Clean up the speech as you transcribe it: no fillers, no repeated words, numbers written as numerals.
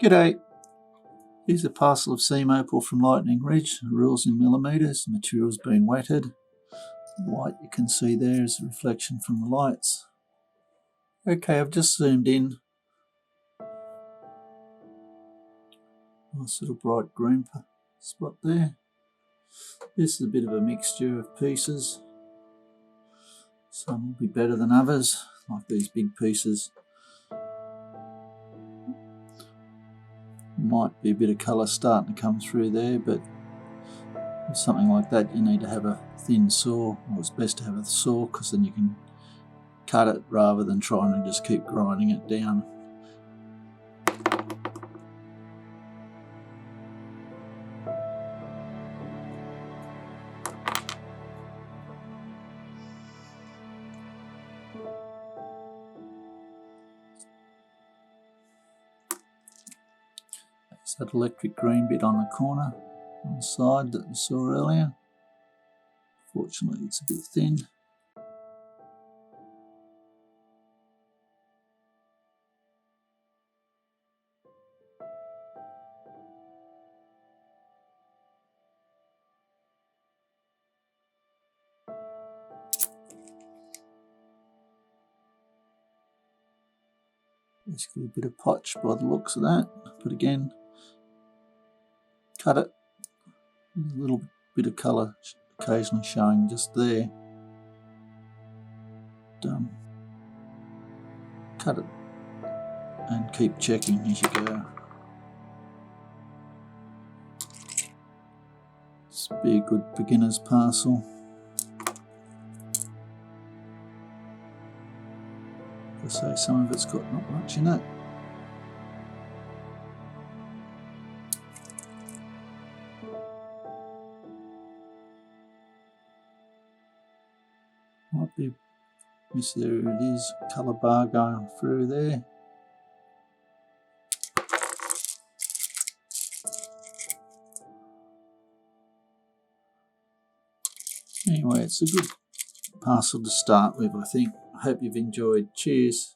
G'day, here's a parcel of seam opal from Lightning Ridge, rules in millimetres, the material's been wetted. The white you can see there is a reflection from the lights. Okay, I've just zoomed in. Nice little bright green spot there. This is a bit of a mixture of pieces. Some will be better than others, like these big pieces. Might be a bit of colour starting to come through there, but with something like that you need to have a thin saw, or it's best to have a saw because then you can cut it rather than trying to just keep grinding it down. There's that electric green bit on the corner on the side that we saw earlier. Fortunately it's a bit thin. Basically a bit of potch by the looks of that, but again, cut it. There's a little bit of colour occasionally showing just there. Cut it and keep checking as you go. This would be a good beginner's parcel. I say some of it's got not much in it. Might be, yes, there it is, colour bar going through there. Anyway, it's a good parcel to start with, I think. I hope you've enjoyed. Cheers.